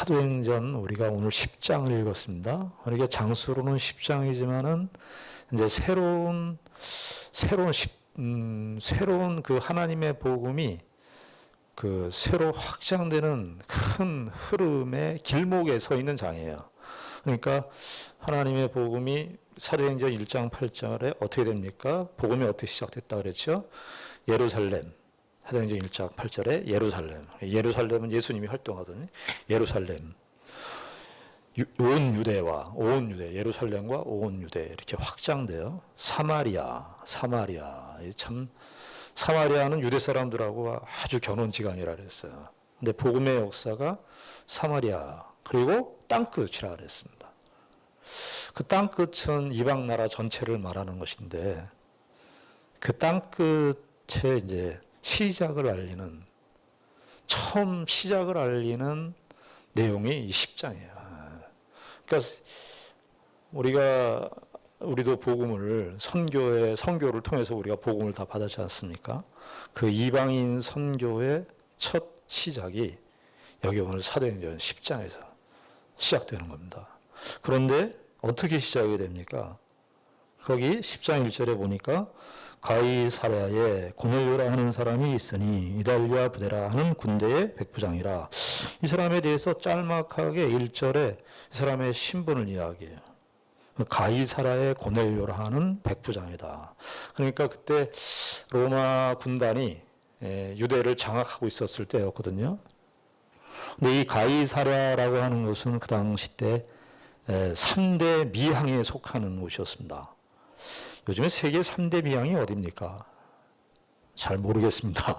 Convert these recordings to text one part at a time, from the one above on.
사도행전 우리가 오늘 10장을 읽었습니다. 그러니까 장수로는 10장이지만은 이제 새로운 그 하나님의 복음이 그 새로 확장되는 큰 흐름의 길목에 서 있는 장이에요. 그러니까 하나님의 복음이 사도행전 1장 8절에 어떻게 됩니까? 복음이 어떻게 시작됐다 그랬죠? 예루살렘. 사도행전 1장 8절에 예루살렘은 예수님이 활동하더니 예루살렘. 온 유대, 예루살렘과 온 유대 이렇게 확장돼요. 사마리아. 참 사마리아는 유대 사람들하고 아주 견원지간이라 그랬어요. 근데 복음의 역사가 사마리아 그리고 땅끝이라 그랬습니다. 그 땅끝은 이방 나라 전체를 말하는 것인데 그 땅끝에 이제 처음 시작을 알리는 내용이 이 10장이에요. 그러니까 우리도 복음을 선교를 통해서 우리가 복음을 다 받았지 않습니까? 그 이방인 선교의 첫 시작이 여기 오늘 사도행전 10장에서 시작되는 겁니다. 그런데 어떻게 시작이 됩니까? 거기 10장 1절에 보니까 가이사랴에 고넬료라 하는 사람이 있으니 이달리아 부데라 하는 군대의 백부장이라. 이 사람에 대해서 짤막하게 1절에 이 사람의 신분을 이야기해요. 가이사랴의 고넬료라 하는 백부장이다. 그러니까 그때 로마 군단이 유대를 장악하고 있었을 때였거든요. 근데 이 가이사랴라고 하는 곳은 그 당시 때 3대 미항에 속하는 곳이었습니다. 요즘에 세계 3대 미항이 어디입니까? 잘 모르겠습니다.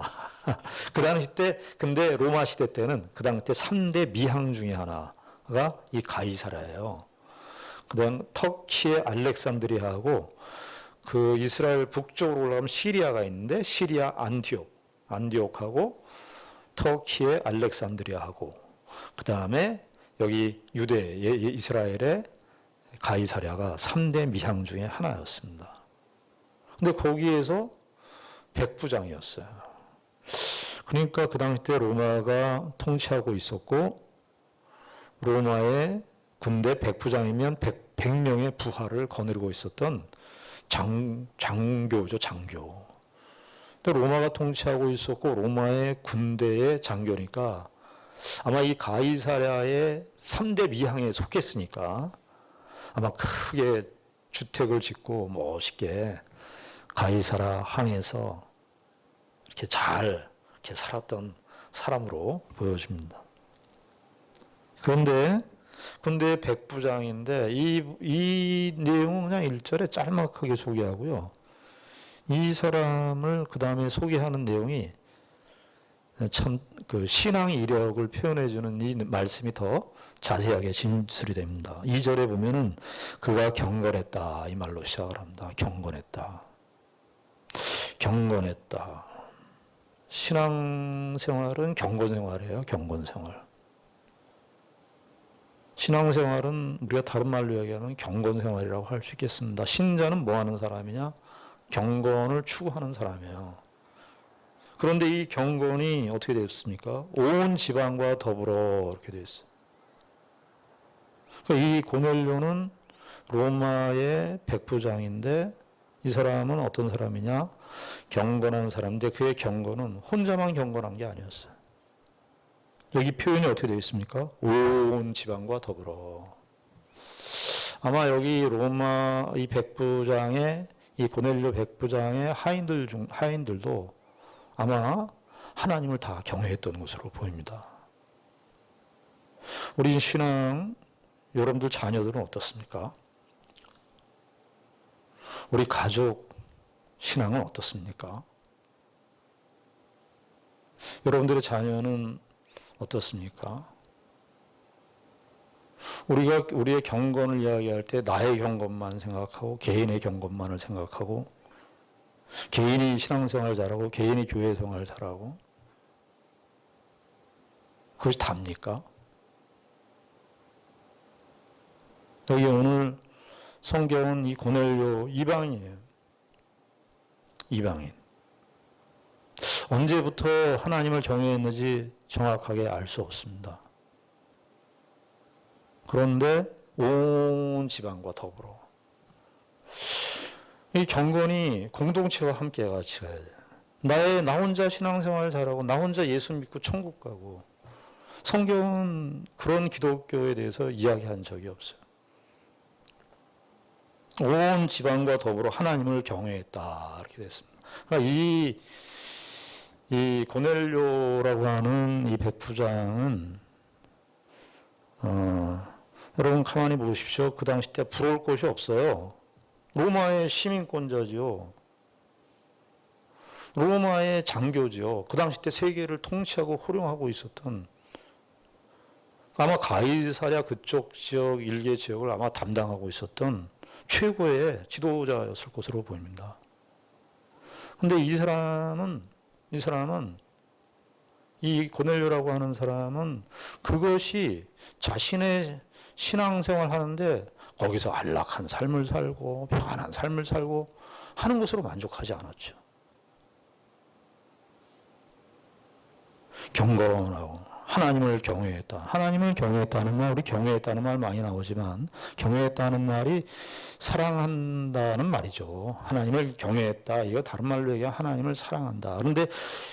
그 당시 때, 근데 로마 시대 때는 그 당시 때 3대 미항 중에 하나가 이 가이사랴예요. 그 다음 터키의 알렉산드리아하고 그 이스라엘 북쪽으로 올라가면 시리아가 있는데 시리아 안디옥하고 터키의 알렉산드리아하고 그 다음에 여기 유대 이스라엘의 가이사랴가 3대 미항 중에 하나였습니다. 근데 거기에서 백부장이었어요. 그러니까 그 당시 때 로마가 통치하고 있었고 로마의 군대 백부장이면 100명의 부하를 거느리고 있었던 장교죠, 장교. 근데 로마가 통치하고 있었고 로마의 군대의 장교니까 아마 이 가이사랴의 3대 미항에 속했으니까 아마 크게 주택을 짓고 멋있게 가이사랴 항에서 이렇게 잘 이렇게 살았던 사람으로 보여집니다. 그런데 군대 백부장인데 이 내용은 그냥 1절에 짤막하게 소개하고요. 이 사람을 그 다음에 소개하는 내용이 참 그 신앙의 이력을 표현해주는 이 말씀이 더 자세하게 진술이 됩니다. 2절에 보면은 그가 경건했다 이 말로 시작을 합니다. 경건했다. 신앙생활은 경건생활이에요. 경건생활. 신앙생활은 우리가 다른 말로 이야기하면 경건생활이라고 할 수 있겠습니다. 신자는 뭐 하는 사람이냐? 경건을 추구하는 사람이에요. 그런데 이 경건이 어떻게 되었습니까? 온 지방과 더불어 이렇게 되어 있어요. 이 고넬료는 로마의 백부장인데 이 사람은 어떤 사람이냐? 경건한 사람인데 그의 경건은 혼자만 경건한 게 아니었어요. 여기 표현이 어떻게 되어 있습니까? 온 지방과 더불어. 아마 여기 로마 이 백부장의 이 고넬료 백부장의 하인들도 아마 하나님을 다 경외했던 것으로 보입니다. 우리 신앙 여러분들 자녀들은 어떻습니까? 우리 가족 신앙은 어떻습니까? 여러분들의 자녀는 어떻습니까? 우리가 우리의 경건을 이야기할 때 나의 경건만 생각하고 개인의 경건만을 생각하고 개인이 신앙생활 잘하고 개인이 교회생활 잘하고 그것이 답니까? 여기 오늘 성경은 이 고넬료 이방인이에요. 이방인. 언제부터 하나님을 경외했는지 정확하게 알 수 없습니다. 그런데 온 집안과 더불어 이 경건이 공동체와 함께 같이 가야 돼. 나 혼자 신앙생활 잘하고 나 혼자 예수 믿고 천국 가고 성경은 그런 기독교에 대해서 이야기한 적이 없어요. 온 집안과 더불어 하나님을 경외했다 이렇게 됐습니다. 그러니까 이 고넬료라고 하는 이 백부장은 여러분 가만히 보십시오. 그 당시 때 부러울 곳이 없어요. 로마의 시민권자지요. 로마의 장교지요. 그 당시 때 세계를 통치하고 호령하고 있었던 아마 가이사랴 그쪽 지역 일개 지역을 아마 담당하고 있었던 최고의 지도자였을 것으로 보입니다. 근데 이 사람은 이 고넬료라고 하는 사람은 그것이 자신의 신앙생활 하는데 거기서 안락한 삶을 살고 평안한 삶을 살고 하는 것으로 만족하지 않았죠. 경건하고 하나님을 경외했다. 하나님을 경외했다는 말, 우리 경외했다는 말 많이 나오지만 경외했다는 말이 사랑한다는 말이죠. 하나님을 경외했다. 이거 다른 말로 얘기하면 하나님을 사랑한다. 그런데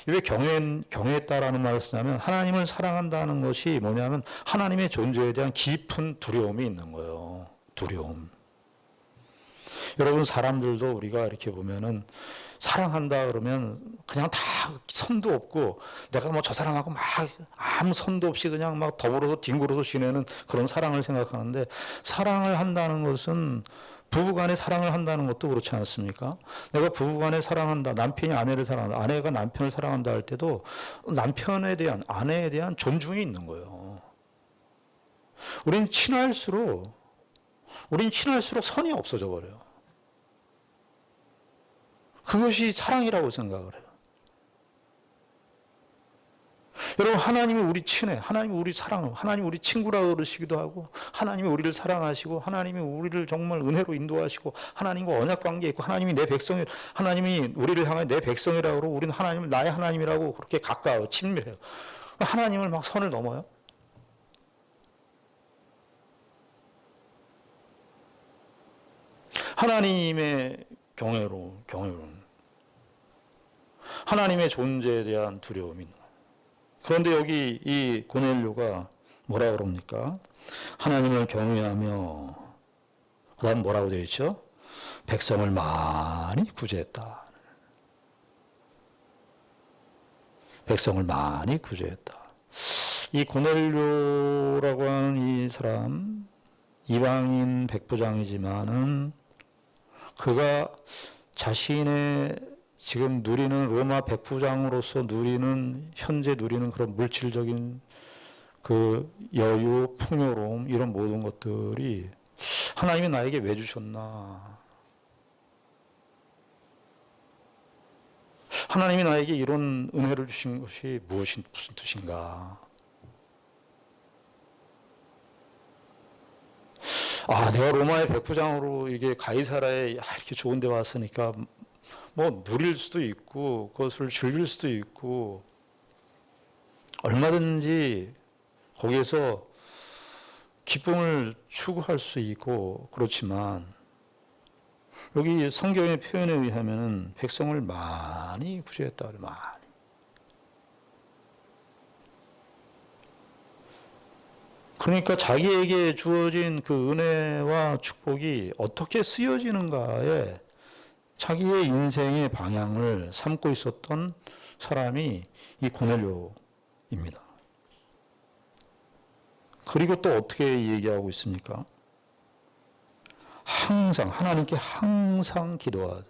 왜 경외했다라는 말을 쓰냐면 하나님을 사랑한다는 것이 뭐냐면 하나님의 존재에 대한 깊은 두려움이 있는 거예요. 두려움. 여러분 사람들도 우리가 이렇게 보면은 사랑한다 그러면 그냥 다 선도 없고 내가 뭐 저 사람하고 막 아무 선도 없이 그냥 막 더불어서 뒹굴어서 지내는 그런 사랑을 생각하는데 사랑을 한다는 것은 부부간에 사랑을 한다는 것도 그렇지 않습니까? 내가 부부간에 사랑한다. 남편이 아내를 사랑한다. 아내가 남편을 사랑한다 할 때도 남편에 대한 아내에 대한 존중이 있는 거예요. 우린 친할수록 선이 없어져 버려요. 그것이 사랑이라고 생각을 해요. 여러분 하나님이 우리 친해, 하나님이 우리 사랑하고 하나님이 우리 친구라 그러시기도 하고 하나님이 우리를 사랑하시고 하나님이 우리를 정말 은혜로 인도하시고 하나님과 언약관계에 있고 하나님이 내 백성이 하나님이 우리를 향해 내 백성이라고 그러고 우리는 하나님을 나의 하나님이라고 그렇게 가까워 친밀해요. 하나님을 막 선을 넘어요. 하나님의 경외로는 하나님의 존재에 대한 두려움이 있는 거예요. 그런데 여기 이 고넬료가 뭐라 그럽니까? 하나님을 경외하며 그다음 뭐라고 되어 있죠? 백성을 많이 구제했다. 백성을 많이 구제했다. 이 고넬료라고 하는 이 사람 이방인 백부장이지만은 그가 자신의 지금 누리는 로마 백부장으로서 현재 누리는 그런 물질적인 그 여유, 풍요로움 이런 모든 것들이 하나님이 나에게 왜 주셨나? 하나님이 나에게 이런 은혜를 주신 것이 무슨 뜻인가? 내가 로마의 백부장으로 이게 가이사라에 이렇게 좋은 데 왔으니까 뭐 누릴 수도 있고 그것을 즐길 수도 있고 얼마든지 거기에서 기쁨을 추구할 수 있고 그렇지만 여기 성경의 표현에 의하면 백성을 많이 구제했다 그래 많이. 그러니까 자기에게 주어진 그 은혜와 축복이 어떻게 쓰여지는가에 자기의 인생의 방향을 삼고 있었던 사람이 이 고넬료입니다. 그리고 또 어떻게 얘기하고 있습니까? 항상 하나님께 항상 기도하라.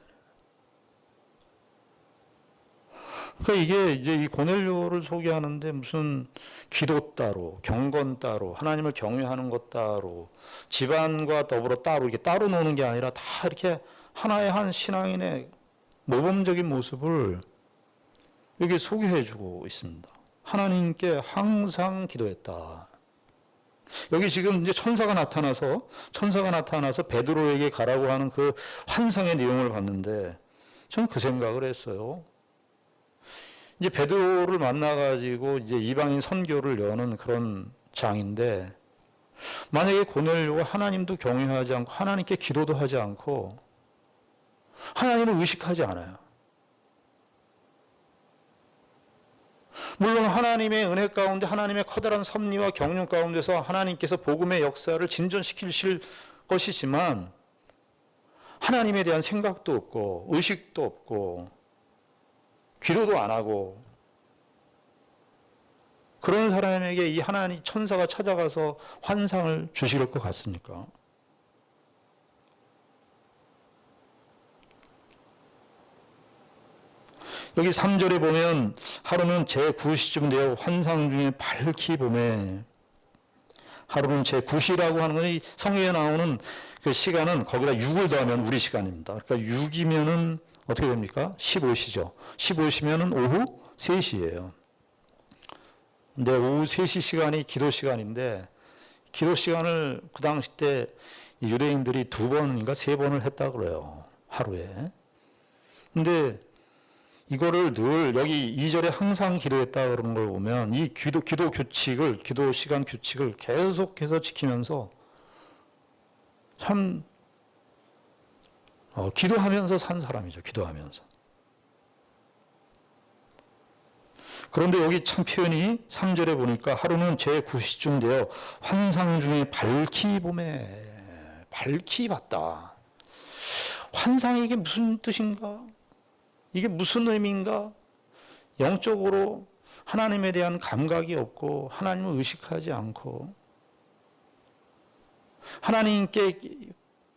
그러니까 이게 이제 이 고넬료를 소개하는데 무슨 기도 따로, 경건 따로, 하나님을 경외하는 것 따로, 집안과 더불어 따로 이게 따로 노는 게 아니라 다 이렇게 하나의 한 신앙인의 모범적인 모습을 여기 소개해주고 있습니다. 하나님께 항상 기도했다. 여기 지금 이제 천사가 나타나서 베드로에게 가라고 하는 그 환상의 내용을 봤는데 저는 그 생각을 했어요. 이제 베드로를 만나가지고 이제 이방인 선교를 여는 그런 장인데 만약에 고넬료가 하나님도 경외하지 않고 하나님께 기도도 하지 않고 하나님을 의식하지 않아요. 물론 하나님의 은혜 가운데 하나님의 커다란 섭리와 경륜 가운데서 하나님께서 복음의 역사를 진전시키실 것이지만 하나님에 대한 생각도 없고 의식도 없고 기도도 안 하고 그런 사람에게 이 하나님 천사가 찾아가서 환상을 주실 것 같습니까? 여기 3절에 보면 하루는 제9시쯤 되어 환상 중에 밝히 봄에 하루는 제9시라고 하는 건 성경에 나오는 그 시간은 거기다 6을 더하면 우리 시간입니다. 그러니까 6이면은 어떻게 됩니까? 15시죠. 15시면은 오후 3시예요. 근데 오후 3시 시간이 기도 시간인데 기도 시간을 그 당시 때 유대인들이 2번인가 3번을 했다 그래요. 하루에. 근데 이거를 늘 여기 2절에 항상 기도했다 그런 걸 보면 이 기도 규칙을, 기도 시간 규칙을 계속해서 지키면서 참, 기도하면서 산 사람이죠. 기도하면서. 그런데 여기 참 표현이 3절에 보니까 하루는 제9시쯤 되어 환상 중에 밝히 봄에 밝히 봤다. 환상이 이게 무슨 뜻인가? 이게 무슨 의미인가? 영적으로 하나님에 대한 감각이 없고 하나님을 의식하지 않고 하나님께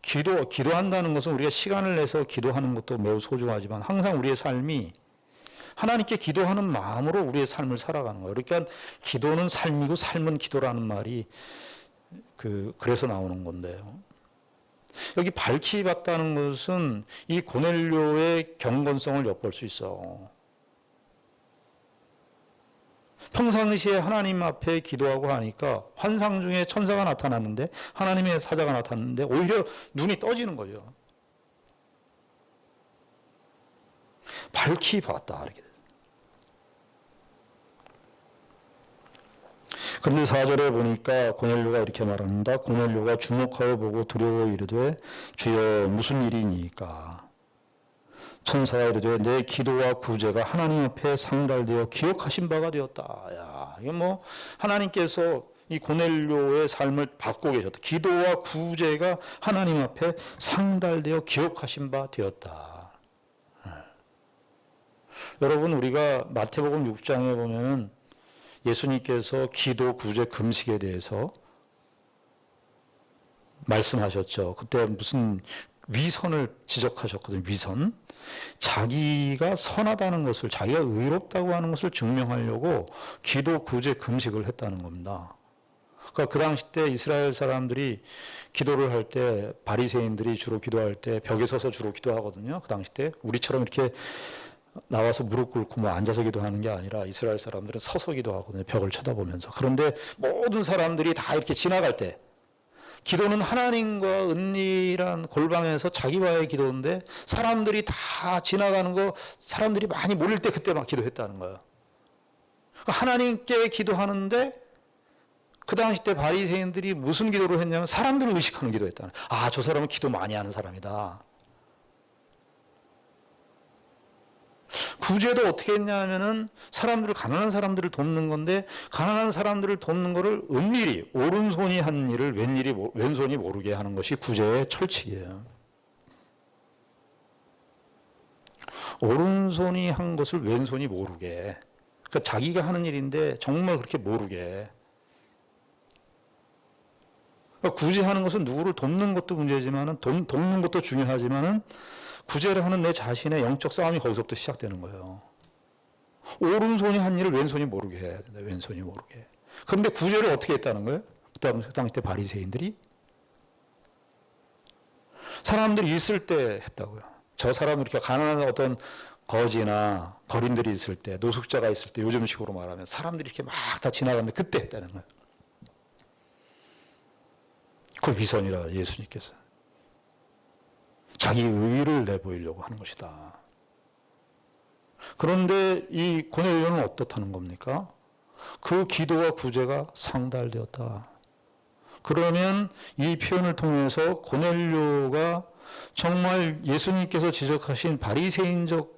기도한다는 것은 우리가 시간을 내서 기도하는 것도 매우 소중하지만 항상 우리의 삶이 하나님께 기도하는 마음으로 우리의 삶을 살아가는 거예요. 그러니까 기도는 삶이고 삶은 기도라는 말이 그래서 나오는 건데요. 여기 밝히 봤다는 것은 이 고넬료의 경건성을 엿볼 수 있어. 평상시에 하나님 앞에 기도하고 하니까 환상 중에 천사가 나타났는데 하나님의 사자가 나타났는데 오히려 눈이 떠지는 거죠. 밝히 봤다. 이렇게. 그런데 4절에 보니까 고넬료가 이렇게 말합니다. 고넬료가 주목하여 보고 두려워 이르되 주여 무슨 일이니까? 천사가 이르되 내 기도와 구제가 하나님 앞에 상달되어 기억하신 바가 되었다. 야, 이게 뭐 하나님께서 이 고넬료의 삶을 받고 계셨다. 기도와 구제가 하나님 앞에 상달되어 기억하신 바 되었다. 여러분 우리가 마태복음 6장에 보면은 예수님께서 기도, 구제, 금식에 대해서 말씀하셨죠. 그때 무슨 위선을 지적하셨거든요. 위선. 자기가 선하다는 것을, 자기가 의롭다고 하는 것을 증명하려고 기도, 구제, 금식을 했다는 겁니다. 그러니까 그 당시 때 이스라엘 사람들이 기도를 할 때 바리새인들이 주로 기도할 때 벽에 서서 주로 기도하거든요. 그 당시 때 우리처럼 이렇게 나와서 무릎 꿇고 뭐 앉아서 기도하는 게 아니라 이스라엘 사람들은 서서 기도하거든요. 벽을 쳐다보면서. 그런데 모든 사람들이 다 이렇게 지나갈 때 기도는 하나님과 은밀한 골방에서 자기와의 기도인데 사람들이 다 지나가는 거 사람들이 많이 몰릴 때 그때 막 기도했다는 거예요. 그러니까 하나님께 기도하는데 그 당시 때 바리새인들이 무슨 기도를 했냐면 사람들을 의식하는 기도했다는 거예요. 아, 저 사람은 기도 많이 하는 사람이다. 구제도 어떻게 했냐면은 가난한 사람들을 돕는 건데 가난한 사람들을 돕는 거를 은밀히 오른손이 한 일을 왼손이 모르게 하는 것이 구제의 철칙이에요. 오른손이 한 것을 왼손이 모르게. 그러니까 자기가 하는 일인데 정말 그렇게 모르게. 그러니까 구제하는 것은 누구를 돕는 것도 문제지만은 돕는 것도 중요하지만은 구제를 하는 내 자신의 영적 싸움이 거기서부터 시작되는 거예요. 오른손이 한 일을 왼손이 모르게 해야 된다. 왼손이 모르게. 그런데 구제를 어떻게 했다는 거예요? 그 당시 때 바리새인들이 사람들이 있을 때 했다고요. 저 사람은 이렇게 가난한 어떤 거지나 거린들이 있을 때, 노숙자가 있을 때, 요즘식으로 말하면 사람들이 이렇게 막 다 지나가는데 그때 했다는 거예요. 그 위선이라 예수님께서. 자기 의의를 내보이려고 하는 것이다. 그런데 이 고넬료는 어떻다는 겁니까? 그 기도와 구제가 상달되었다. 그러면 이 표현을 통해서 고넬료가 정말 예수님께서 지적하신 바리새인적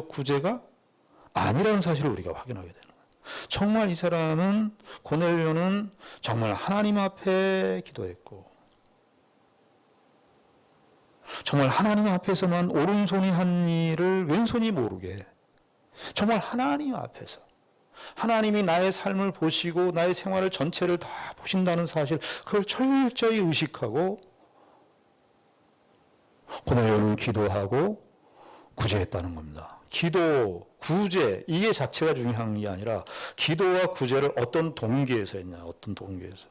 구제가 아니라는 사실을 우리가 확인하게 되는 거예요. 정말 이 사람은, 고넬료는 정말 하나님 앞에 기도했고, 정말 하나님 앞에서만 오른손이 한 일을 왼손이 모르게, 정말 하나님 앞에서 하나님이 나의 삶을 보시고 나의 생활을 전체를 다 보신다는 사실, 그걸 철저히 의식하고 고넬료는 기도하고 구제했다는 겁니다. 기도, 구제, 이게 자체가 중요한 게 아니라 기도와 구제를 어떤 동기에서 했냐, 어떤 동기에서.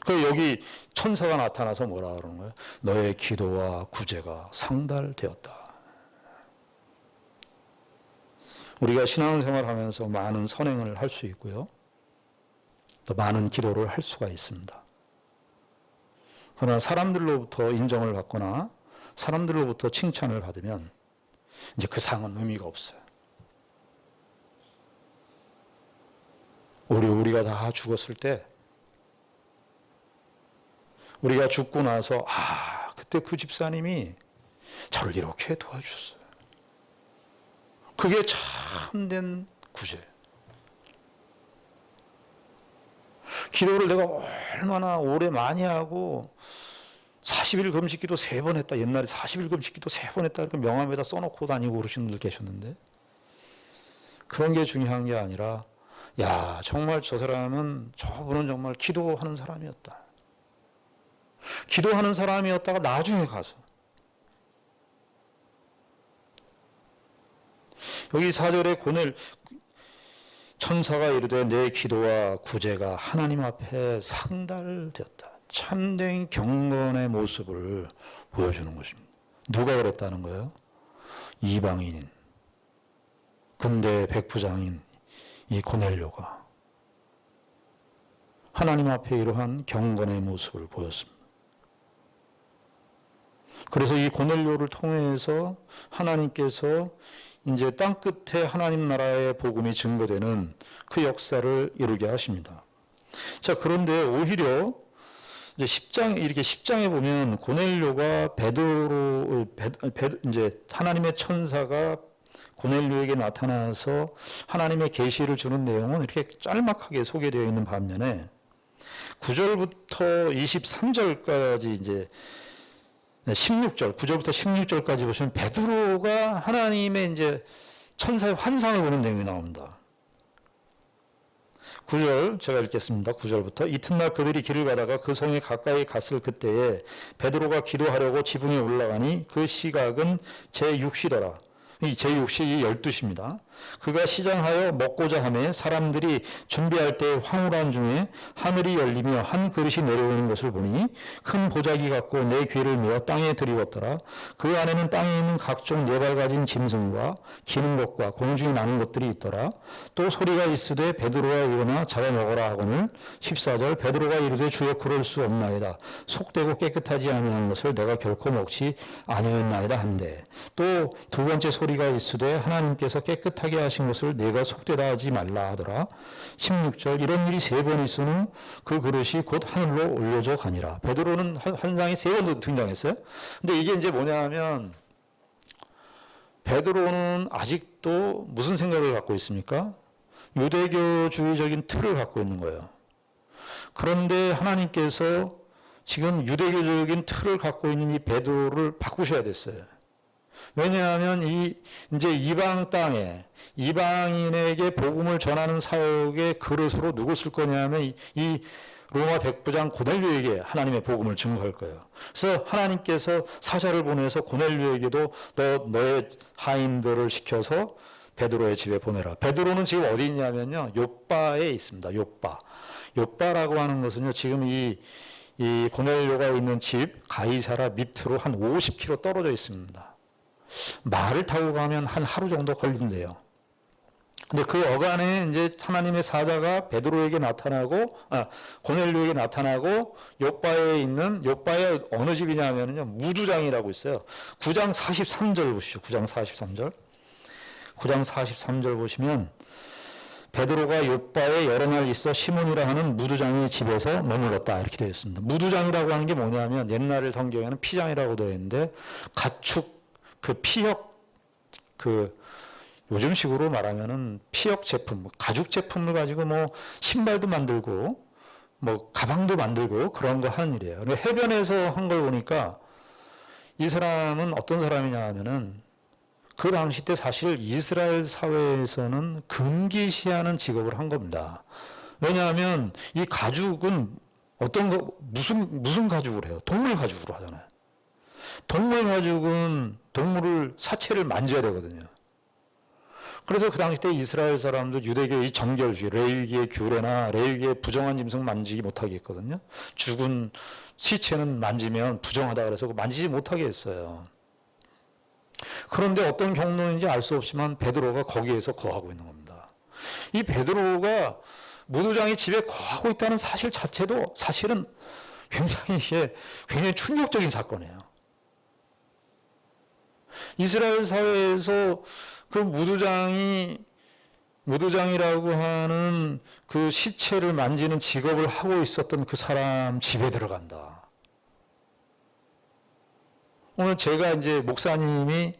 그 여기 천사가 나타나서 뭐라 그러는 거예요? 너의 기도와 구제가 상달되었다. 우리가 신앙생활 하면서 많은 선행을 할 수 있고요. 또 많은 기도를 할 수가 있습니다. 그러나 사람들로부터 인정을 받거나 사람들로부터 칭찬을 받으면 이제 그 상은 의미가 없어요. 우리가 다 죽었을 때, 우리가 죽고 나서 그때 그 집사님이 저를 이렇게 도와주셨어요. 그게 참된 구제. 기도를 내가 얼마나 오래 많이 하고 40일 금식기도 3번 했다. 옛날에 40일 금식기도 3번 했다. 이렇게 명함에다 써놓고 다니고 그러시는 분들 계셨는데, 그런 게 중요한 게 아니라, 야, 정말 저분은 정말 기도하는 사람이었다. 기도하는 사람이었다가 나중에 가서 여기 4절에 천사가 이르되 내 기도와 구제가 하나님 앞에 상달되었다. 참된 경건의 모습을 보여주는 것입니다. 누가 그랬다는 거예요? 이방인인, 근대 백부장인 이 고넬료가 하나님 앞에 이러한 경건의 모습을 보였습니다. 그래서 이 고넬료를 통해서 하나님께서 이제 땅끝에 하나님 나라의 복음이 증거되는 그 역사를 이루게 하십니다. 자, 그런데 오히려 이제 10장에 보면 고넬료가 이제 하나님의 천사가 고넬료에게 나타나서 하나님의 계시를 주는 내용은 이렇게 짤막하게 소개되어 있는 반면에 9절부터 23절까지 이제 9절부터 16절까지 보시면 베드로가 하나님의 이제 천사의 환상을 보는 내용이 나옵니다. 9절 제가 읽겠습니다. 9절부터 이튿날 그들이 길을 가다가 그 성에 가까이 갔을 그때에 베드로가 기도하려고 지붕에 올라가니 그 시각은 제6시더라. 이 제6시 12시입니다. 그가 시장하여 먹고자 하매 사람들이 준비할 때 황홀한 중에 하늘이 열리며 한 그릇이 내려오는 것을 보니 큰 보자기 같고 내 귀를 메어 땅에 들이웠더라. 그 안에는 땅에 있는 각종 네 발 가진 짐승과 기는 것과 공중에 나는 것들이 있더라. 또 소리가 있으되 베드로가 일어나 잡아먹어라 하거늘 14절 베드로가 이르되 주여 그럴 수 없나이다. 속되고 깨끗하지 아니한 것을 내가 결코 먹지 아니했나이다 한데 또 두 번째 소리가 있으되 하나님께서 깨끗하게 하신 것을 내가 속되다 하지 말라 하더라. 16절 이런 일이 3번 있은 후 그 그릇이 곧 하늘로 올려져 가니라. 베드로는 환상이 3번 등장했어요. 근데 이게 이제 뭐냐 하면 베드로는 아직도 무슨 생각을 갖고 있습니까? 유대교주의적인 틀을 갖고 있는 거예요. 그런데 하나님께서 지금 유대교적인 틀을 갖고 있는 이 베드로를 바꾸셔야 됐어요. 왜냐하면 이제 이방 땅에 이방인에게 복음을 전하는 사역의 그릇으로 누구 쓸 거냐면 이 로마 백부장 고넬료에게 하나님의 복음을 증거할 거예요. 그래서 하나님께서 사자를 보내서 고넬료에게도 너의 하인들을 시켜서 베드로의 집에 보내라. 베드로는 지금 어디 있냐면요, 욥바에 있습니다. 욥바라고 하는 것은요, 지금 이 고넬료가 있는 집 가이사라 밑으로 한 50km 떨어져 있습니다. 말을 타고 가면 한 하루 정도 걸린대요. 근데 그 어간에 이제 하나님의 사자가 베드로에게 고넬료에게 나타나고 욥바에 어느 집이냐면요, 무두장이라고 있어요. 9장 43절 보시죠. 9장 43절. 9장 43절 보시면 베드로가 요바에 여러 날 있어 시몬이라 하는 무두장의 집에서 머물렀다 이렇게 되어 있습니다. 무두장이라고 하는 게 뭐냐면 옛날 성경에는 피장이라고 되어 있는데 가축 그 피혁 그 요즘식으로 말하면은 피혁 제품, 가죽 제품을 가지고 뭐 신발도 만들고 뭐 가방도 만들고 그런 거 하는 일이에요. 해변에서 한 걸 보니까 이 사람은 어떤 사람이냐 하면은 그 당시 때 사실 이스라엘 사회에서는 금기시하는 직업을 한 겁니다. 왜냐하면 이 가죽은 어떤 거 무슨 가죽을 해요? 동물 가죽으로 하잖아요. 동물 가죽은 동물을 사체를 만져야 되거든요. 그래서 그 당시 때 이스라엘 사람들 유대교의 정결주의, 레위기의 규례나 레위기의 부정한 짐승 만지기 못하게 했거든요. 죽은 시체는 만지면 부정하다 그래서 만지지 못하게 했어요. 그런데 어떤 경로인지 알 수 없지만 베드로가 거기에서 거하고 있는 겁니다. 이 베드로가 무두장의 집에 거하고 있다는 사실 자체도 사실은 굉장히 충격적인 사건이에요. 이스라엘 사회에서 그 무두장이라고 하는 그 시체를 만지는 직업을 하고 있었던 그 사람 집에 들어간다. 오늘 제가 이제 목사님이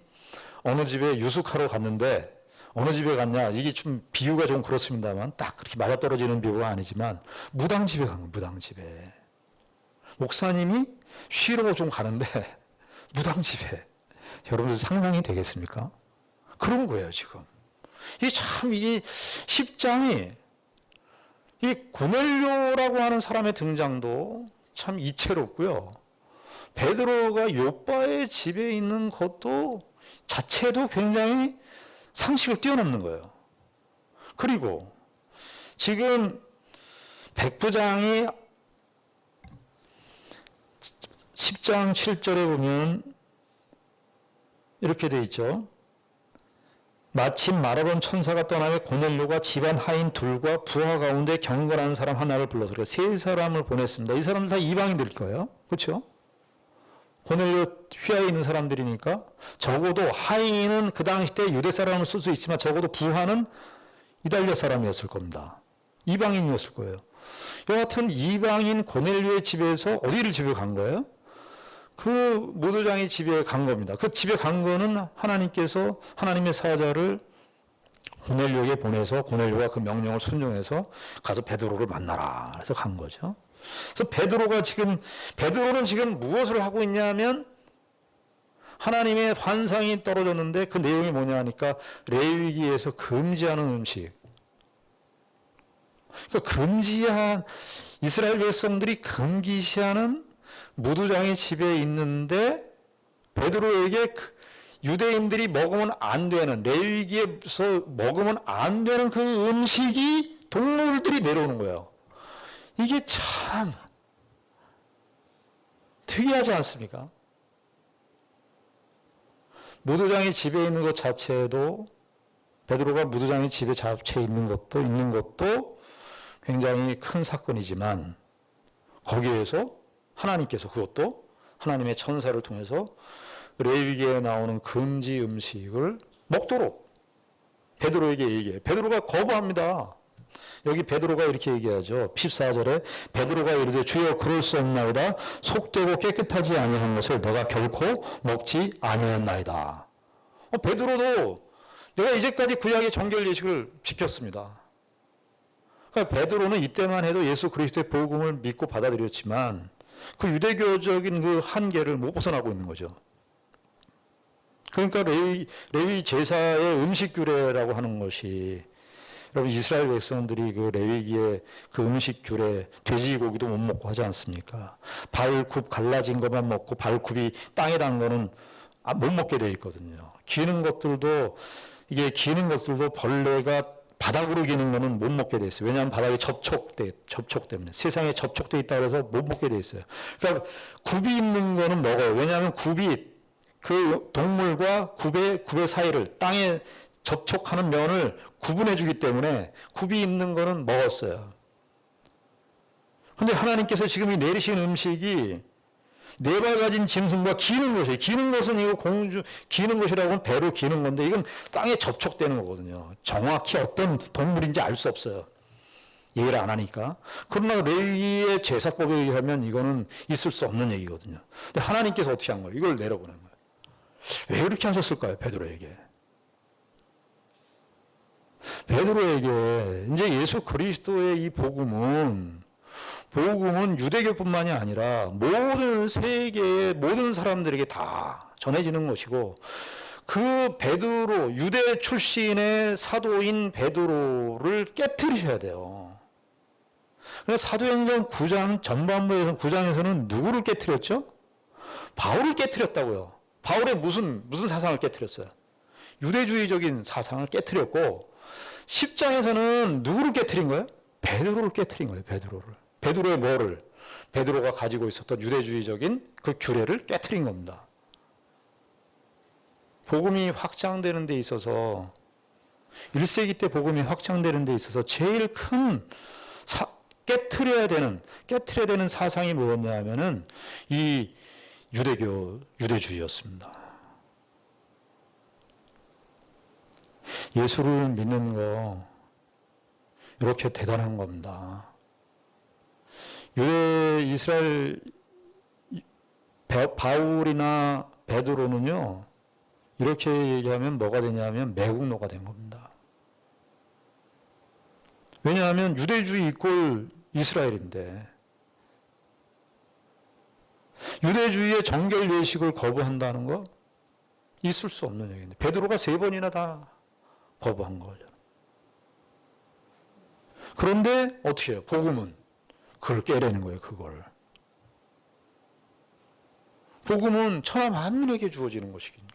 어느 집에 유숙하러 갔는데 어느 집에 갔냐 이게 좀 비유가 좀 그렇습니다만 딱 그렇게 맞아떨어지는 비유가 아니지만 무당집에 간 거예요. 무당집에 목사님이 쉬러 좀 가는데 무당집에 여러분들 상상이 되겠습니까? 그런 거예요 지금. 이게 참 이게 10장이 이 고넬료라고 하는 사람의 등장도 참 이채롭고요. 베드로가 요바의 집에 있는 것도 자체도 굉장히 상식을 뛰어넘는 거예요. 그리고 지금 백부장이 10장 7절에 보면 이렇게 돼 있죠. 마침 말하던 천사가 떠나며 고넬료가 집안 하인 둘과 부하 가운데 경건한 사람 하나를 불러서 세 사람을 보냈습니다. 이 사람들 다 이방인들일 거예요. 그렇죠? 고넬료 휘하에 있는 사람들이니까 적어도 하인은 그 당시 때 유대 사람을 쓸 수 있지만 적어도 부하는 이달리아 사람이었을 겁니다. 이방인이었을 거예요. 여하튼 이방인 고넬료의 집에서 어디를 집에 간 거예요? 그 무두장의 집에 간 겁니다. 그 집에 간 거는 하나님께서 하나님의 사자를 고넬료에게 보내서 고넬료가 그 명령을 순종해서 가서 베드로를 만나라. 그래서 간 거죠. 그래서 베드로는 지금 무엇을 하고 있냐면 하나님의 환상이 떨어졌는데 그 내용이 뭐냐 하니까 레위기에서 금지하는 음식. 그러니까 금지한 이스라엘 백성들이 금기시하는 무두장의 집에 있는데 베드로에게 유대인들이 먹으면 안 되는 레위기에서 먹으면 안 되는 그 음식이 동물들이 내려오는 거예요. 이게 참 특이하지 않습니까? 무두장의 집에 있는 것 자체도 베드로가 무두장의 집에 잡채 있는 것도 굉장히 큰 사건이지만 거기에서 하나님께서 그것도 하나님의 천사를 통해서 레위기에 나오는 금지 음식을 먹도록 베드로에게 얘기해요. 베드로가 거부합니다. 여기 베드로가 이렇게 얘기하죠. 14절에 베드로가 이르되 주여 그럴 수 없나이다. 속되고 깨끗하지 아니한 것을 내가 결코 먹지 아니했나이다. 베드로도 내가 이제까지 구약의 정결 예식을 지켰습니다. 그러니까 베드로는 이때만 해도 예수 그리스도의 복음을 믿고 받아들였지만 그 유대교적인 그 한계를 못 벗어나고 있는 거죠. 그러니까 레위 제사의 음식 규례라고 하는 것이 여러분 이스라엘 백성들이 그 레위기의 그 음식 규례 돼지고기도 못 먹고 하지 않습니까? 발굽 갈라진 것만 먹고 발굽이 땅에 닿은 거는 못 먹게 돼 있거든요. 기는 것들도 벌레가 바닥으로 기는 거는 못 먹게 돼 있어요. 왜냐하면 바닥에 접촉 때문에 세상에 접촉돼 있다 그래서 못 먹게 돼 있어요. 그러니까 굽이 있는 거는 먹어요. 왜냐하면 굽이 그 동물과 굽의 사이를 땅에 접촉하는 면을 구분해 주기 때문에 굽이 있는 거는 먹었어요. 그런데 하나님께서 지금 이 내리신 음식이 네 발 가진 짐승과 기는 것이에요. 기는 것은 이거 기는 것이라고 하면 배로 기는 건데 이건 땅에 접촉되는 거거든요. 정확히 어떤 동물인지 알 수 없어요. 얘기를 안 하니까. 그러나 레위의 제사법에 의하면 이거는 있을 수 없는 얘기거든요. 근데 하나님께서 어떻게 한 거예요? 이걸 내려보낸 거예요. 왜 그렇게 하셨을까요? 베드로에게. 베드로에게 이제 예수 그리스도의 이 복음은 유대교뿐만이 아니라 모든 세계의 모든 사람들에게 다 전해지는 것이고 그 베드로 유대 출신의 사도인 베드로를 깨트리셔야 돼요. 그래서 사도행전 9장 전반부에서 9장에서는 누구를 깨트렸죠? 바울을 깨트렸다고요. 바울의 무슨 사상을 깨트렸어요? 유대주의적인 사상을 깨트렸고 10장에서는 누구를 깨트린 거예요? 베드로를 깨트린 거예요. 베드로의 뭐를? 베드로가 가지고 있었던 유대주의적인 그 규례를 깨트린 겁니다. 복음이 확장되는 데 있어서 1세기 때 복음이 확장되는 데 있어서 제일 큰 깨트려야 되는 사상이 뭐였냐 하면은 이 유대주의였습니다. 예수를 믿는 거 이렇게 대단한 겁니다. 이스라엘 바울이나 베드로는요 이렇게 얘기하면 뭐가 되냐면 매국노가 된 겁니다. 왜냐하면 유대주의 이꼴 이스라엘인데 유대주의의 정결 예식을 거부한다는 거 있을 수 없는 얘기인데 베드로가 3번이나 다 거부한 거죠. 그런데 어떻게 해요? 복음은 그걸 깨내는 거예요. 그걸. 복음은 천하 만민에게 주어지는 것이니까.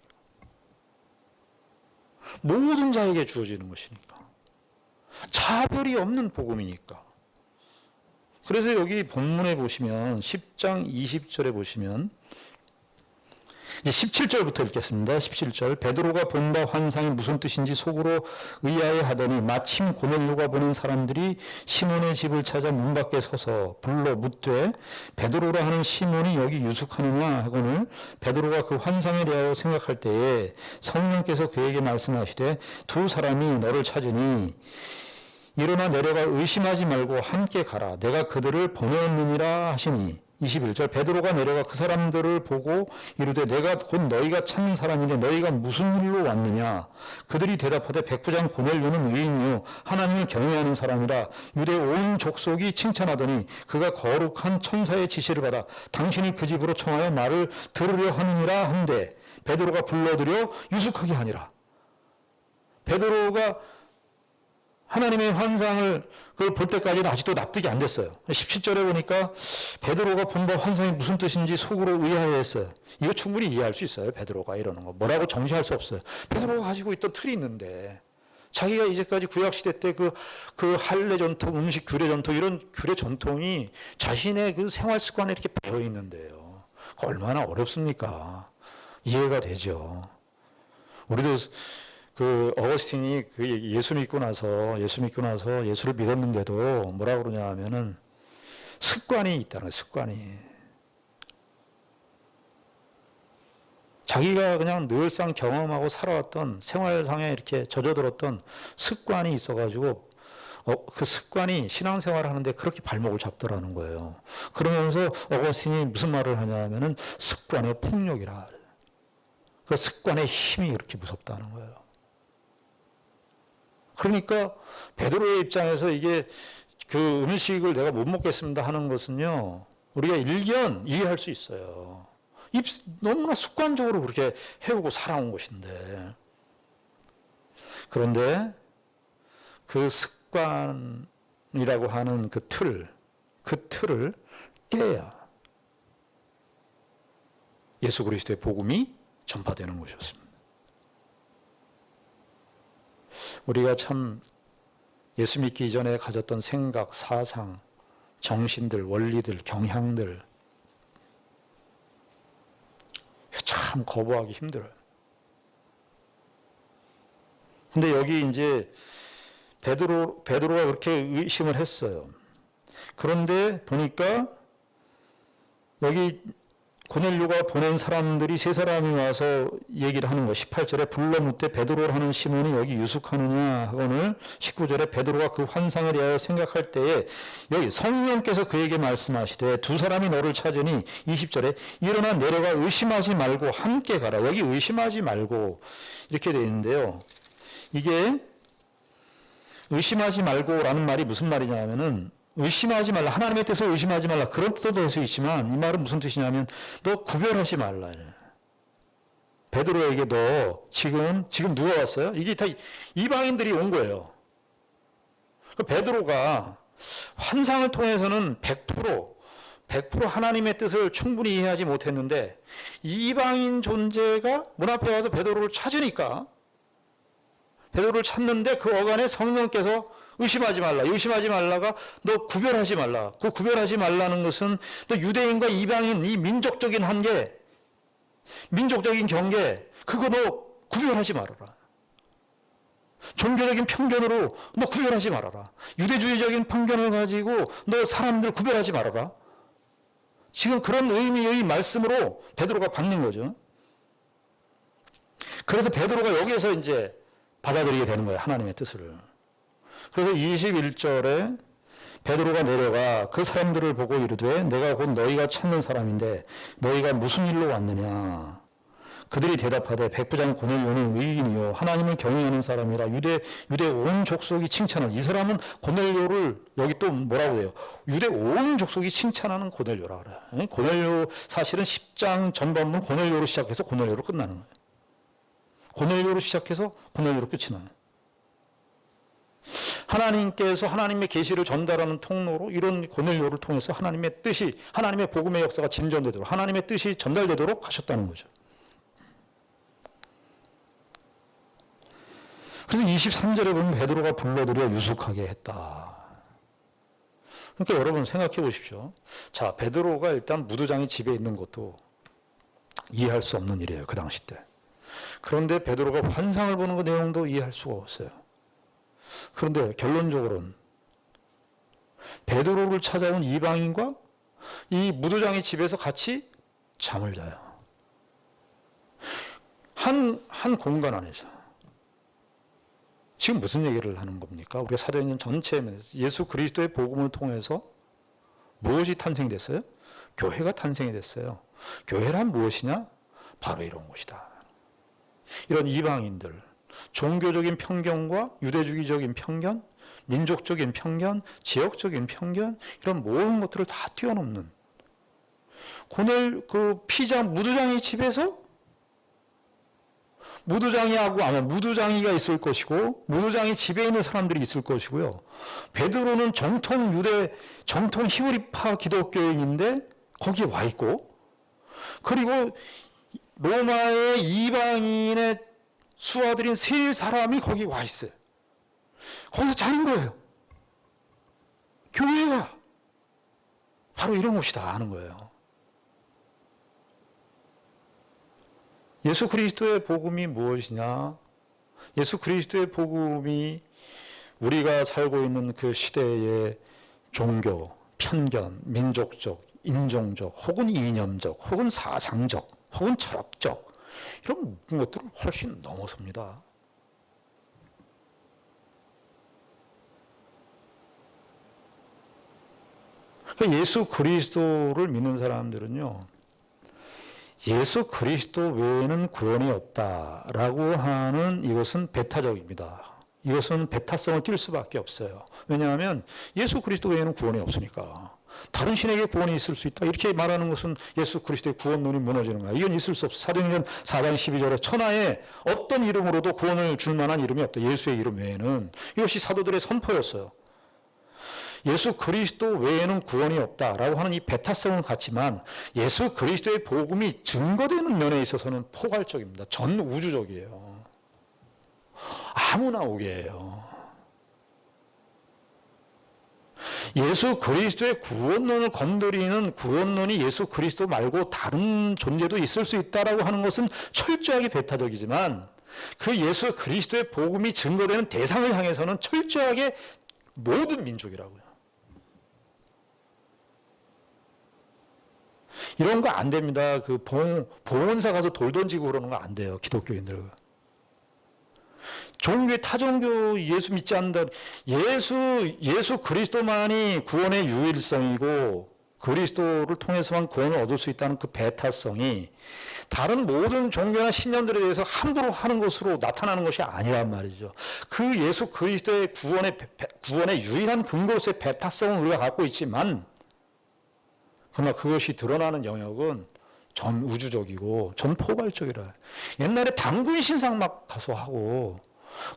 모든 자에게 주어지는 것이니까. 차별이 없는 복음이니까. 그래서 여기 본문에 보시면 10장 20절에 보시면 이제 17절부터 읽겠습니다. 17절 베드로가 본 바 환상이 무슨 뜻인지 속으로 의아해 하더니 마침 고넬료가 보낸 사람들이 시몬의 집을 찾아 문 밖에 서서 불러 묻되 베드로라 하는 시몬이 여기 유숙하느냐 하거늘 베드로가 그 환상에 대하여 생각할 때에 성령께서 그에게 말씀하시되 두 사람이 너를 찾으니 일어나 내려가 의심하지 말고 함께 가라. 내가 그들을 보내었느니라 하시니 21절 베드로가 내려가 그 사람들을 보고 이르되 내가 곧 너희가 찾는 사람인데 너희가 무슨 일로 왔느냐. 그들이 대답하되 백부장 고넬료는 의인이요 하나님을 경외하는 사람이라 유대 온 족속이 칭찬하더니 그가 거룩한 천사의 지시를 받아 당신이 그 집으로 청하여 말을 들으려 하느니라 한데 베드로가 불러들여 유숙하게 하니라. 베드로가 하나님의 환상을 그걸 볼 때까지는 아직도 납득이 안 됐어요. 17절에 보니까 베드로가 본 바 환상이 무슨 뜻인지 속으로 의아해했어요. 이거 충분히 이해할 수 있어요. 베드로가 이러는 거. 뭐라고 정지할 수 없어요. 베드로가 가지고 있던 틀이 있는데 자기가 이제까지 구약시대 때 그 할례 전통, 음식 규례 전통 이런 규례 전통이 자신의 그 생활 습관에 이렇게 배어 있는데요. 얼마나 어렵습니까? 이해가 되죠. 우리도 그 어거스틴이 그 예수 믿고 나서 예수를 믿었는데도 뭐라 그러냐 하면은 습관이 있다는 거예요. 습관이. 자기가 그냥 늘상 경험하고 살아왔던 생활상에 이렇게 젖어들었던 습관이 있어가지고 그 습관이 신앙생활을 하는데 그렇게 발목을 잡더라는 거예요. 그러면서 어거스틴이 무슨 말을 하냐 하면은 습관의 폭력이라. 그 습관의 힘이 그렇게 무섭다는 거예요. 그러니까 베드로의 입장에서 이게 그 음식을 내가 못 먹겠습니다 하는 것은요 우리가 일견 이해할 수 있어요. 너무나 습관적으로 그렇게 해오고 살아온 것인데 그런데 그 습관이라고 하는 그 틀을 깨야 예수 그리스도의 복음이 전파되는 것이었습니다. 우리가 참 예수 믿기 이전에 가졌던 생각, 사상, 정신들, 원리들, 경향들 참 거부하기 힘들어요. 근데 여기 이제 베드로가 그렇게 의심을 했어요. 그런데 보니까 여기 고넬료가 보낸 사람들이 세 사람이 와서 얘기를 하는 거. 18절에 불러 묻되 베드로를 하는 시몬이 여기 유숙하느냐 하거늘 19절에 베드로가 그 환상을 대하여 생각할 때에 여기 성령께서 그에게 말씀하시되 두 사람이 너를 찾으니 20절에 일어나 내려가 의심하지 말고 함께 가라. 여기 의심하지 말고 이렇게 되어 있는데요. 이게 의심하지 말고라는 말이 무슨 말이냐 하면은 의심하지 말라. 하나님의 뜻을 의심하지 말라. 그런 뜻도 될 수 있지만 이 말은 무슨 뜻이냐면 너 구별하지 말라. 베드로에게 너 지금 누가 왔어요? 이게 다 이방인들이 온 거예요. 베드로가 환상을 통해서는 100% 하나님의 뜻을 충분히 이해하지 못했는데 이방인 존재가 문 앞에 와서 베드로를 찾으니까 베드로를 찾는데 그 어간에 성령께서 의심하지 말라. 의심하지 말라가 너 구별하지 말라. 그 구별하지 말라는 것은 또 유대인과 이방인 이 민족적인 한계, 민족적인 경계, 그거 너 구별하지 말아라. 종교적인 편견으로 너 구별하지 말아라. 유대주의적인 편견을 가지고 너 사람들 구별하지 말아라. 지금 그런 의미의 말씀으로 베드로가 받는 거죠. 그래서 베드로가 여기에서 이제 받아들이게 되는 거예요. 하나님의 뜻을. 그래서 21절에 베드로가 내려가 그 사람들을 보고 이르되 내가 곧 너희가 찾는 사람인데 너희가 무슨 일로 왔느냐. 그들이 대답하되 백부장 고넬료는 의인이요 하나님을 경외하는 사람이라 유대 온 족속이 칭찬하는. 이 사람은 고넬료를 여기 또 뭐라고 해요? 유대 온 족속이 칭찬하는 고넬료라 그래요. 고넬료 사실은 10장 전반문 고넬료로 시작해서 고넬료로 끝나는 거예요. 고넬료로 시작해서 고넬료로 끝이 나요. 하나님께서 하나님의 계시를 전달하는 통로로 이런 고넬료를 통해서 하나님의 뜻이, 하나님의 복음의 역사가 진전되도록, 하나님의 뜻이 전달되도록 하셨다는 거죠. 그래서 23절에 보면 베드로가 불러들여 유숙하게 했다. 그러니까 여러분 생각해 보십시오. 자, 베드로가 일단 무두장이 집에 있는 것도 이해할 수 없는 일이에요. 그 당시 때. 그런데 베드로가 환상을 보는 그 내용도 이해할 수가 없어요. 그런데 결론적으로는 베드로를 찾아온 이방인과 이 무두장의 집에서 같이 잠을 자요. 한 공간 안에서. 지금 무슨 얘기를 하는 겁니까? 우리가 사도행전 전체에 예수 그리스도의 복음을 통해서 무엇이 탄생됐어요? 교회가 탄생이 됐어요. 교회란 무엇이냐? 바로 이런 것이다. 이런 이방인들, 종교적인 편견과 유대주의적인 편견, 민족적인 편견, 지역적인 편견, 이런 모든 것들을 다 뛰어넘는 피장 무두장이 집에서 무두장이하고 아마 무두장이가 있을 것이고 무두장이 집에 있는 사람들이 있을 것이고요. 베드로는 정통 히브리파 기독교인인데 거기에 와 있고, 그리고 로마의 이방인의 수하들인 세 사람이 거기 와 있어요. 거기서 자는 거예요. 교회가 바로 이런 곳이다 하는 거예요. 예수 그리스도의 복음이 무엇이냐? 예수 그리스도의 복음이 우리가 살고 있는 그 시대의 종교, 편견, 민족적, 인종적, 혹은 이념적, 혹은 사상적, 혹은 철학적 이런 것들을 훨씬 넘어섭니다. 그러니까 예수 그리스도를 믿는 사람들은요, 예수 그리스도 외에는 구원이 없다라고 하는 이것은 배타적입니다. 이것은 배타성을 띌 수밖에 없어요. 왜냐하면 예수 그리스도 외에는 구원이 없으니까. 다른 신에게 구원이 있을 수 있다. 이렇게 말하는 것은 예수 그리스도의 구원론이 무너지는 거야. 이건 있을 수 없어. 사도행전 4장 12절에 천하에 어떤 이름으로도 구원을 줄 만한 이름이 없다. 예수의 이름 외에는. 이것이 사도들의 선포였어요. 예수 그리스도 외에는 구원이 없다라고 하는 이 배타성은 같지만 예수 그리스도의 복음이 증거되는 면에 있어서는 포괄적입니다. 전 우주적이에요. 아무나 오게 해요. 예수 그리스도의 구원론을 건드리는 구원론이 예수 그리스도 말고 다른 존재도 있을 수 있다라고 하는 것은 철저하게 배타적이지만 그 예수 그리스도의 복음이 증거되는 대상을 향해서는 철저하게 모든 민족이라고요. 이런 거 안 됩니다. 그 봉헌사 가서 돌 던지고 그러는 거 안 돼요. 기독교인들. 종교의 타종교 예수 믿지 않는다. 예수 그리스도만이 구원의 유일성이고 그리스도를 통해서만 구원을 얻을 수 있다는 그 배타성이 다른 모든 종교나 신념들에 대해서 함부로 하는 것으로 나타나는 것이 아니란 말이죠. 그 예수 그리스도의 구원의 유일한 근거로서의 배타성을 우리가 갖고 있지만 그러나 그것이 드러나는 영역은 전 우주적이고 전 포괄적이라. 옛날에 당군 신상 막 가서 하고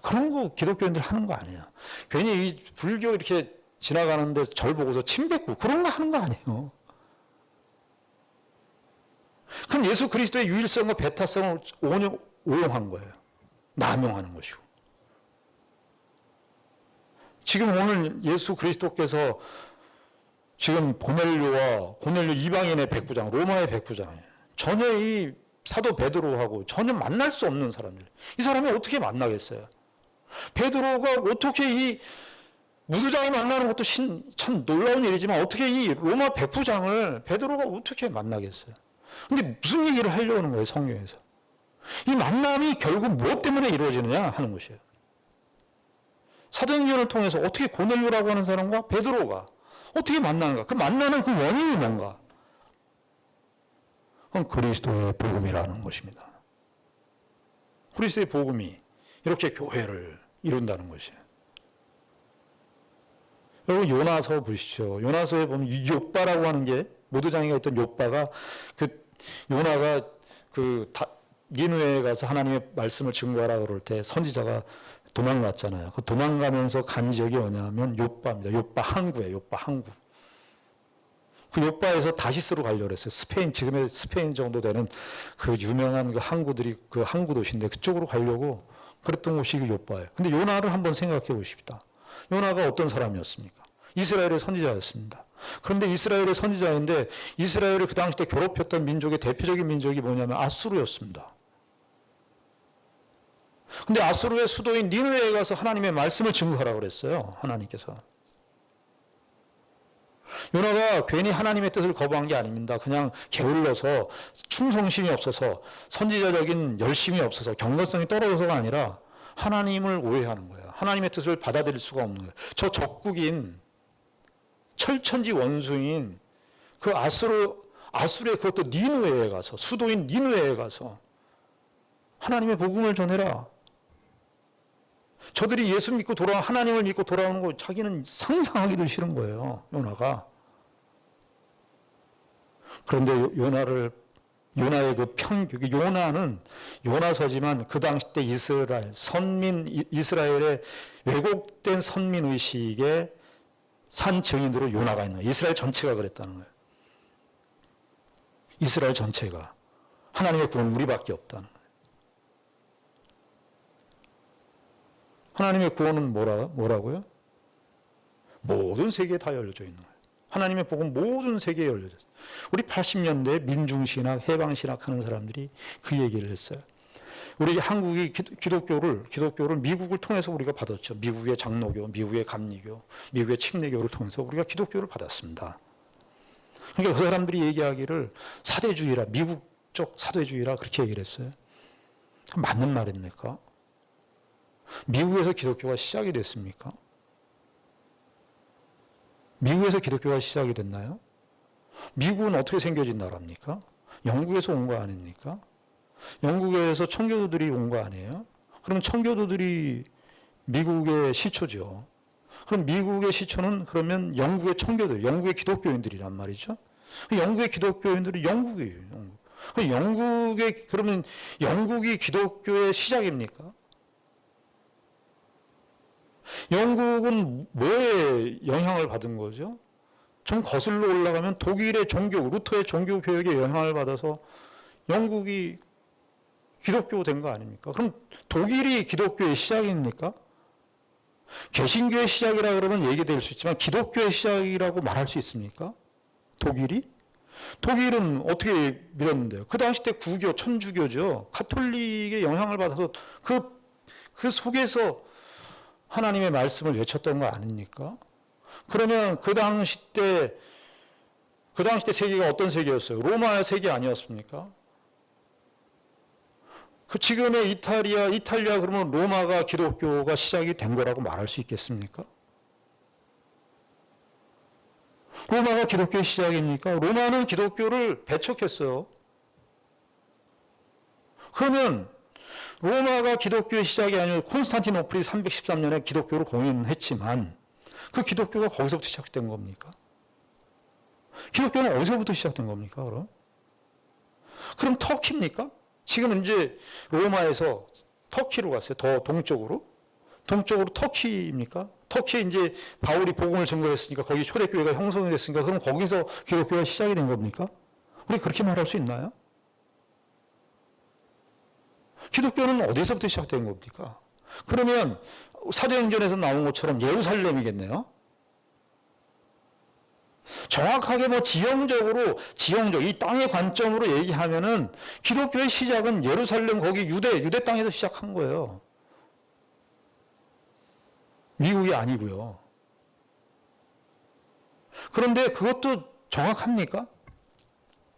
그런 거 기독교인들 하는 거 아니에요. 괜히 이 불교 이렇게 지나가는데 절 보고서 침 뱉고 그런 거 하는 거 아니에요. 그럼 예수 그리스도의 유일성과 배타성을 오용한 거예요. 남용하는 것이고. 지금 오늘 예수 그리스도께서 지금 고넬료 이방인의 백부장, 로마의 백부장이에요. 전혀 이 사도 베드로하고 전혀 만날 수 없는 사람들. 이 사람이 어떻게 만나겠어요? 베드로가 어떻게 이 무두장이 만나는 것도 참 놀라운 일이지만 어떻게 이 로마 백부장을 베드로가 어떻게 만나겠어요? 근데 무슨 얘기를 하려고 하는 거예요, 성경에서? 이 만남이 결국 무엇 때문에 이루어지느냐 하는 것이에요. 사도행전을 통해서 어떻게 고넬료라고 하는 사람과 베드로가 어떻게 만나는가? 그 만나는 그 원인이 뭔가? 그건 그리스도의 복음이라는 것입니다. 그리스도의 복음이 이렇게 교회를 이룬다는 것이에요. 여러분 요나서 보시죠. 요나서에 보면 욥바라고 하는 게 모두장애가 있던 욥바가 요나가 니느웨에 가서 하나님의 말씀을 증거하라 그럴 때 선지자가 도망갔잖아요. 그 도망가면서 간 지역이 뭐냐면 욥바입니다. 욥바 항구예요. 욥바 항구. 그 욥바에서 다시스로 가려고 했어요. 스페인, 지금의 스페인 정도 되는 그 유명한 그 항구들이 그 항구 도시인데 그쪽으로 가려고 그랬던 곳이 그 욥바예요. 근데 요나를 한번 생각해 보십시다. 요나가 어떤 사람이었습니까? 이스라엘의 선지자였습니다. 그런데 이스라엘의 선지자인데 이스라엘을 그 당시 때 괴롭혔던 민족의 대표적인 민족이 뭐냐면 아수르였습니다. 근데 아수르의 수도인 니느웨에 가서 하나님의 말씀을 증거하라고 그랬어요. 하나님께서. 요나가 괜히 하나님의 뜻을 거부한 게 아닙니다. 그냥 게을러서 충성심이 없어서 선지자적인 열심이 없어서 경건성이 떨어져서가 아니라 하나님을 오해하는 거예요. 하나님의 뜻을 받아들일 수가 없는 거예요. 저 적국인 철천지 원수인 그 아수르의 그것도 니느웨에 가서 수도인 니느웨에 가서 하나님의 복음을 전해라. 저들이 예수 믿고 하나님을 믿고 돌아오는 거 자기는 상상하기도 싫은 거예요. 요나가. 그런데 요나의 그 편견, 요나는 요나서지만 그 당시 때 이스라엘의 왜곡된 선민의식의 산 증인으로 요나가 있는 거예요. 이스라엘 전체가 그랬다는 거예요. 이스라엘 전체가. 하나님의 구원 우리밖에 없다는 거예요. 하나님의 구원은 뭐라고요? 모든 세계에 다 열려져 있는 거예요. 하나님의 복음 모든 세계에 열려져 있어요. 우리 80년대 민중신학, 해방신학 하는 사람들이 그 얘기를 했어요. 우리 한국이 기독교를 미국을 통해서 우리가 받았죠. 미국의 장로교, 미국의 감리교, 미국의 침례교를 통해서 우리가 기독교를 받았습니다. 그러니까 그 사람들이 얘기하기를 사대주의라, 미국적 사대주의라 그렇게 얘기를 했어요. 맞는 말입니까? 미국에서 기독교가 시작이 됐습니까? 미국에서 기독교가 시작이 됐나요? 미국은 어떻게 생겨진 나라입니까? 영국에서 온 거 아닙니까? 영국에서 청교도들이 온 거 아니에요? 그럼 청교도들이 미국의 시초죠. 그럼 미국의 시초는 그러면 영국의 청교도, 영국의 기독교인들이란 말이죠. 영국의 기독교인들이 영국이에요. 그러면 영국이 기독교의 시작입니까? 영국은 뭐에 영향을 받은 거죠? 좀 거슬러 올라가면 독일의 종교, 루터의 종교 교육에 영향을 받아서 영국이 기독교 된 거 아닙니까? 그럼 독일이 기독교의 시작입니까? 개신교의 시작이라 그러면 얘기될 수 있지만 기독교의 시작이라고 말할 수 있습니까? 독일이? 독일은 어떻게 믿었는데요? 그 당시 때 구교, 천주교죠. 가톨릭의 영향을 받아서 그 속에서 하나님의 말씀을 외쳤던 거 아닙니까? 그러면 그 당시 때 그 당시 때 세계가 어떤 세계였어요? 로마의 세계 아니었습니까? 그 지금의 이탈리아 그러면 로마가 기독교가 시작이 된 거라고 말할 수 있겠습니까? 로마가 기독교의 시작입니까? 로마는 기독교를 배척했어요. 그러면 로마가 기독교의 시작이 아니고 콘스탄티노플이 313년에 기독교를 공인했지만 그 기독교가 거기서부터 시작된 겁니까? 기독교는 어디서부터 시작된 겁니까? 그럼 터키입니까? 지금 이제 로마에서 터키로 갔어요. 더 동쪽으로. 동쪽으로 터키입니까? 터키에 이제 바울이 복음을 증거했으니까 거기 초대교회가 형성이 됐으니까 그럼 거기서 기독교가 시작이 된 겁니까? 우리 그렇게 말할 수 있나요? 기독교는 어디서부터 시작된 겁니까? 그러면 사도행전에서 나온 것처럼 예루살렘이겠네요. 정확하게 지형적 이 땅의 관점으로 얘기하면은 기독교의 시작은 예루살렘 거기 유대 땅에서 시작한 거예요. 미국이 아니고요. 그런데 그것도 정확합니까?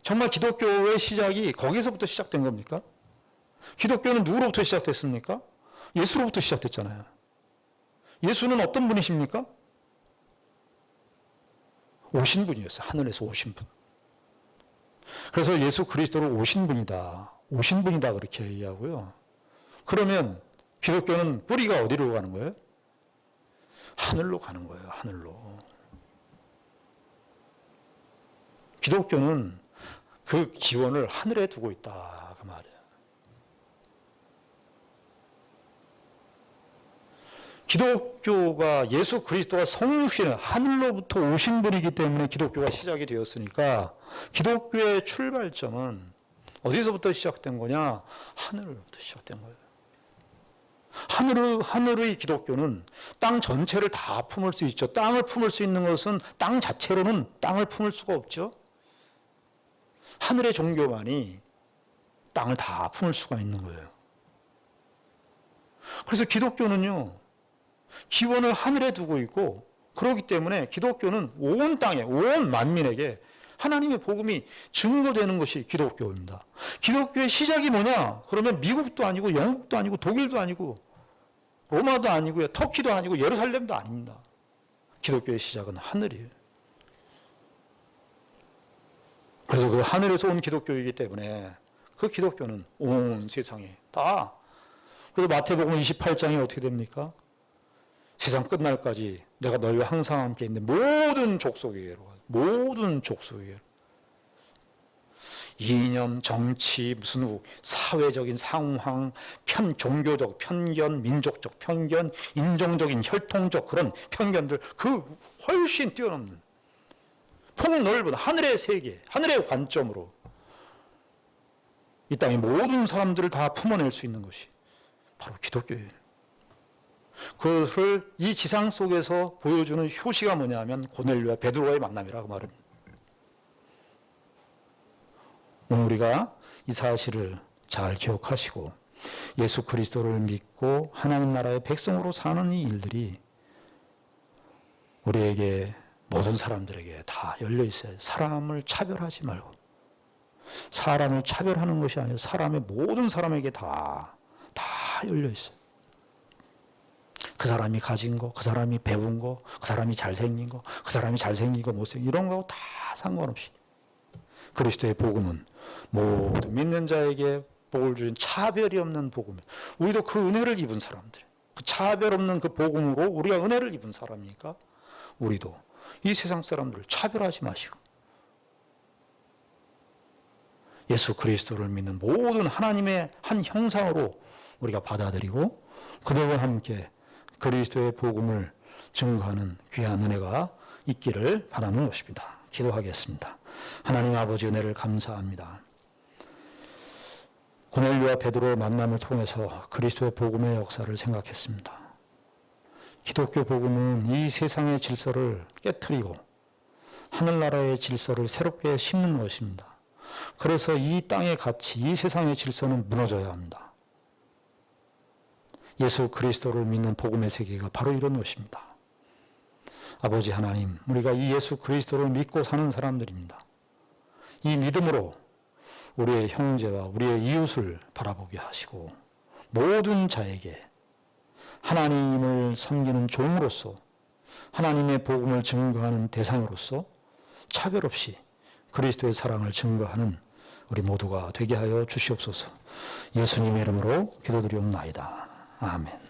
정말 기독교의 시작이 거기서부터 시작된 겁니까? 기독교는 누구로부터 시작됐습니까? 예수로부터 시작됐잖아요. 예수는 어떤 분이십니까? 오신 분이었어요. 하늘에서 오신 분. 그래서 예수 그리스도를 오신 분이다. 오신 분이다 그렇게 얘기하고요. 그러면 기독교는 뿌리가 어디로 가는 거예요? 하늘로 가는 거예요. 하늘로. 기독교는 그 기원을 하늘에 두고 있다. 그 말이에요. 기독교가 예수 그리스도가 성육신 하늘로부터 오신 분이기 때문에 기독교가 시작이 되었으니까 기독교의 출발점은 어디서부터 시작된 거냐? 하늘로부터 시작된 거예요. 하늘의 기독교는 땅 전체를 다 품을 수 있죠. 땅을 품을 수 있는 것은 땅 자체로는 땅을 품을 수가 없죠. 하늘의 종교만이 땅을 다 품을 수가 있는 거예요. 그래서 기독교는요, 기원을 하늘에 두고 있고, 그렇기 때문에 기독교는 온 땅에, 온 만민에게 하나님의 복음이 증거되는 것이 기독교입니다. 기독교의 시작이 뭐냐? 그러면 미국도 아니고 영국도 아니고 독일도 아니고 로마도 아니고요. 터키도 아니고 예루살렘도 아닙니다. 기독교의 시작은 하늘이에요. 그래서 그 하늘에서 온 기독교이기 때문에 그 기독교는 온 세상에 다. 그래서 마태복음 28장이 어떻게 됩니까? 세상 끝날까지 내가 너희와 항상 함께 있는 모든 족속에게로, 모든 족속에게로. 이념, 정치, 무슨 사회적인 상황, 종교적 편견, 민족적 편견, 인종적인 혈통적 그런 편견들 그 훨씬 뛰어넘는 폭넓은 하늘의 세계, 하늘의 관점으로 이 땅의 모든 사람들을 다 품어낼 수 있는 것이 바로 기독교예요. 그것을 이 지상 속에서 보여주는 효시가 뭐냐면 고넬료와 베드로와의 만남이라고 말합니다. 오늘 우리가 이 사실을 잘 기억하시고 예수 그리스도를 믿고 하나님 나라의 백성으로 사는 이 일들이 우리에게 모든 사람들에게 다 열려 있어요. 사람을 차별하지 말고 사람을 차별하는 것이 아니라 사람의 모든 사람에게 다 열려 있어요. 그 사람이 가진 거, 그 사람이 배운 거, 그 사람이 잘생긴 거, 그 사람이 잘생긴 거, 못생긴 거 이런 거하고 다 상관없이 그리스도의 복음은 모든 믿는 자에게 복을 주신 차별이 없는 복음이에요. 우리도 그 은혜를 입은 사람들, 그 차별 없는 그 복음으로 우리가 은혜를 입은 사람이니까 우리도 이 세상 사람들을 차별하지 마시고 예수 그리스도를 믿는 모든 하나님의 한 형상으로 우리가 받아들이고 그들과 함께 그리스도의 복음을 증거하는 귀한 은혜가 있기를 바라는 것입니다. 기도하겠습니다. 하나님 아버지 은혜를 감사합니다. 고넬료와 베드로의 만남을 통해서 그리스도의 복음의 역사를 생각했습니다. 기독교 복음은 이 세상의 질서를 깨트리고 하늘나라의 질서를 새롭게 심는 것입니다. 그래서 이 땅의 가치, 이 세상의 질서는 무너져야 합니다. 예수 그리스도를 믿는 복음의 세계가 바로 이런 것입니다. 아버지 하나님, 우리가 이 예수 그리스도를 믿고 사는 사람들입니다. 이 믿음으로 우리의 형제와 우리의 이웃을 바라보게 하시고 모든 자에게 하나님을 섬기는 종으로서 하나님의 복음을 증거하는 대상으로서 차별 없이 그리스도의 사랑을 증거하는 우리 모두가 되게 하여 주시옵소서. 예수님의 이름으로 기도드리옵나이다. 아멘.